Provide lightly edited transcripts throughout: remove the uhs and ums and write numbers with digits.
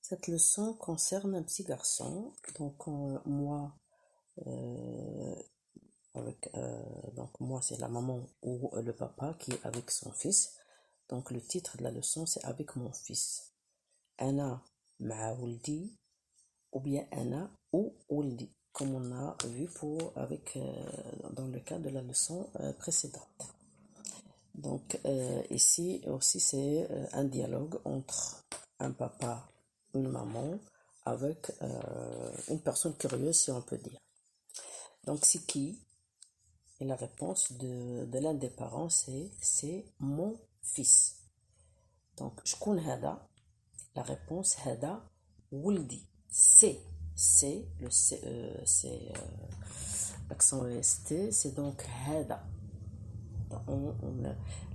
Cette leçon concerne un petit garçon. Donc moi, euh, moi c'est la maman ou le papa qui est avec son fils. Donc le titre de la leçon c'est avec mon fils. Ana مع ولدي ou bien Ana ou ولدي, comme on a vu dans le cas de la leçon précédente. Donc ici aussi c'est un dialogue entre un papa, une maman, avec une personne curieuse si on peut dire. Donc c'est qui? Et la réponse de l'un des parents c'est mon fils. Donc شكون هذا? La réponse هذا ولدي. C'est le c'est l'accent EST, c'est donc هذا.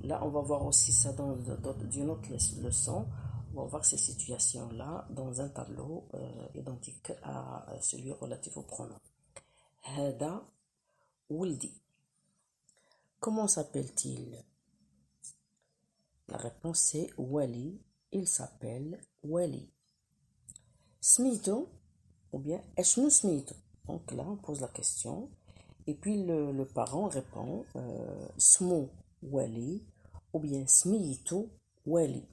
Là, on va voir aussi ça dans d'une autre leçon. On va voir ces situations-là dans un tableau identique à celui relatif au pronom. هذا ولدي. Comment s'appelle-t-il? La réponse c'est Wali. Il s'appelle Wali. سميتو ou bien اشنو سميتو. Donc là, on pose la question. Et puis le parent répond Smo Wali ou bien Smito Wali.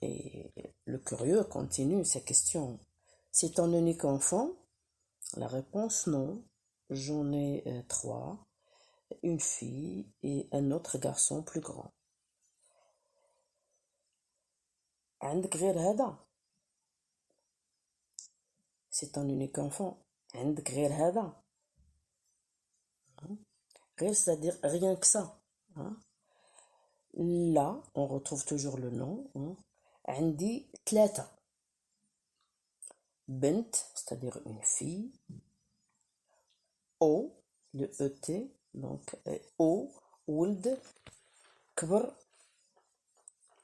Et le curieux continue ses questions. C'est ton unique enfant? La réponse non. J'en ai 3, une fille et un autre garçon plus grand. عندك غير هذا? C'est ton unique enfant. عندك غير هذا? غير c'est-à-dire rien que ça. Là, on retrouve toujours le nom. عندي 3. بنت, c'est-à-dire une fille. O, le ET, donc O, ولد كبر,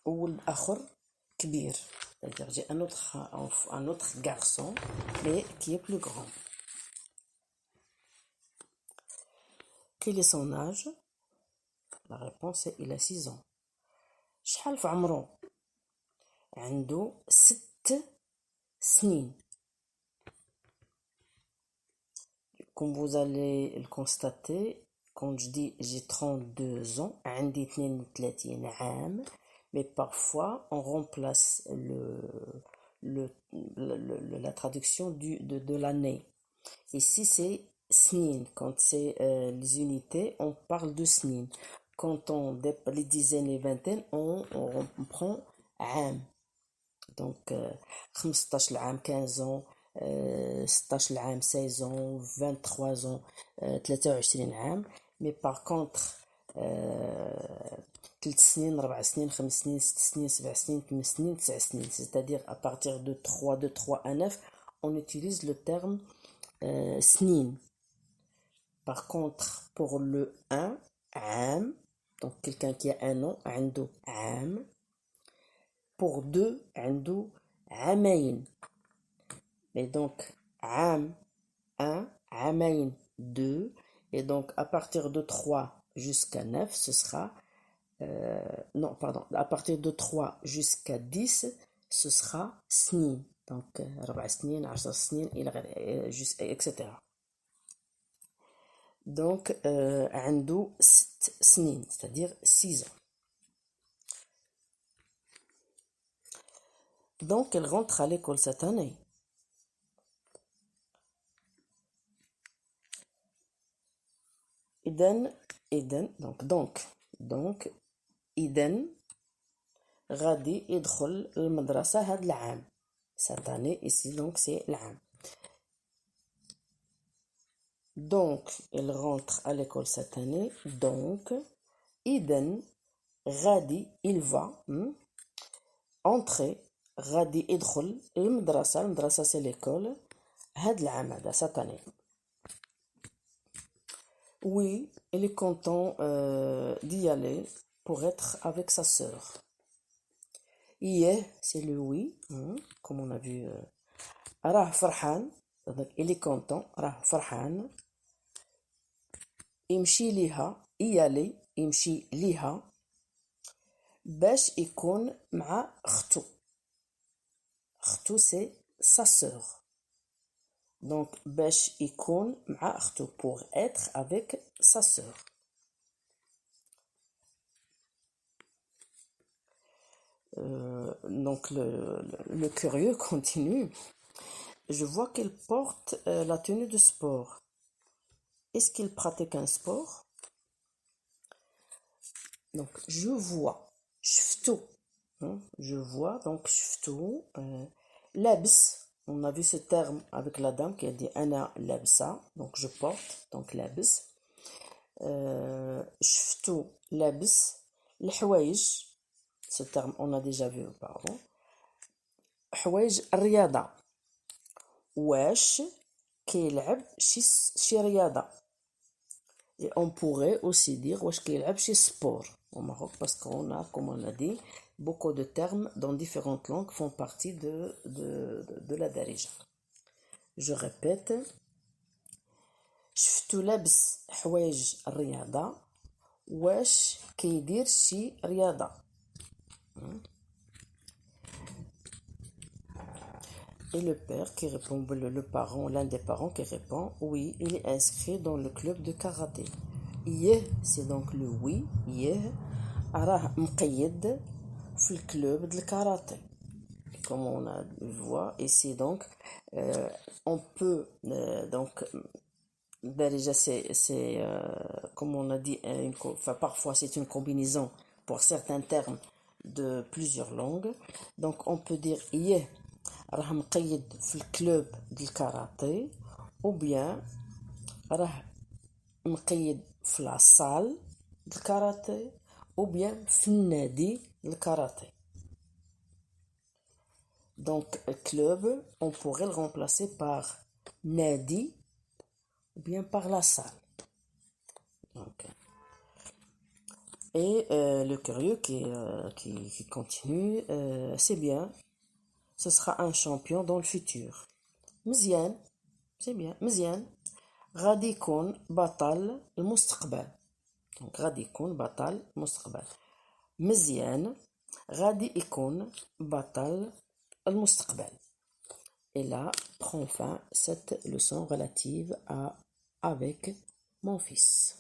ولد آخر كبير. C'est-à-dire j'ai un autre garçon, mais qui est plus grand. Quel est son âge? La réponse est il a 6 ans. شحال في عمره؟ عنده 6 سنين. Comme vous allez le constater, quand je dis j'ai 32 ans, عندي 32 عام, mais parfois on remplace la traduction de l'année. Ici c'est snin. Quand c'est les unités, on parle de snin. Quand on les dizaines et vingtaines, on prend عام. Donc 15 عام 15 ans, 16 عام 16 ans, 23 ans 23 عام. Mais par contre 3 سنين 4 سنين 5 سنين 6 سنين 7 سنين 8 سنين 9 سنين, c'est-à-dire à partir de 3 à 9, on utilise le terme snin. Par contre, pour le 1, عام, donc quelqu'un qui a un an, عنده عام. Pour 2, عنده عامين. Et donc, عام 1, عامين 2. Et donc, à partir de 3 jusqu'à 9, ce sera... non, pardon. À partir de 3 jusqu'à 10, ce sera سنين. Donc, 4 سنين, 10 سنين, etc. Donc, عنده 6 سنين, c'est-à-dire 6 ans. Donc, elle rentre à l'école cette année. Donc, إذن غادي يدخل المدرسة هذا العام. Cette année, ici, donc, c'est العام. Donc, il rentre à l'école cette année. Donc, إذن غادي, il va entrer. غادي يدخل المدرسة. المدرسة c'est l'école. هذا العام هذا cette année. Oui, il est content d'y aller pour être avec sa sœur. إيه, c'est le oui, comme on a vu. راه فرحان, donc il est content. راه فرحان. يمشي ليها, y aller, يمشي ليها. باش يكون مع أختو. أختو c'est sa sœur. Donc باش يكون مع أختو pour être avec sa sœur. Donc le curieux continue. Je vois qu'il porte la tenue de sport. Est-ce qu'il pratique un sport? Donc je vois. شفتو. Je vois, donc شفتو. لابس. On a vu ce terme avec la dame qui a dit أنا لابسة. Donc je porte. Donc لابس. شفتو لابس الحوايج. Ce terme on a déjà vu auparavant. حوايج الرياضة. واش كيلعب شي رياضة. Et on pourrait aussi dire واش كيلعب شي sport au Maroc parce qu'on a, comme on a dit, beaucoup de termes dans différentes langues font partie de la darija. Je répète. شفتو لابس حوايج الرياضة. واش كيدير شي رياضة. Et le père qui répond, le parent, l'un des parents qui répond, oui, il est inscrit dans le club de karaté. Yeh, c'est donc le oui, yeh, راه مقيد في le club de karaté. Comme on a voit ici donc, on peut donc déjà c'est comme on a dit, enfin, parfois c'est une combinaison pour certains termes de plusieurs langues. Donc on peut dire yeh راه مقيد في الكلوب ديال الكاراتيه او بيان راه مقيد في لاصال ديال الكاراتيه او بيان في النادي ديال الكاراتيه. Donc club on pourrait le remplacer par nadi ou bien par la salle. Donc, et le curieux qui continue, c'est bien. Ce sera un champion dans le futur. مزيان, c'est bien, مزيان. غادي يكون بطل المستقبل. Donc غادي يكون بطل المستقبل. مزيان غادي يكون بطل المستقبل. Et là prend fin cette leçon relative à avec mon fils.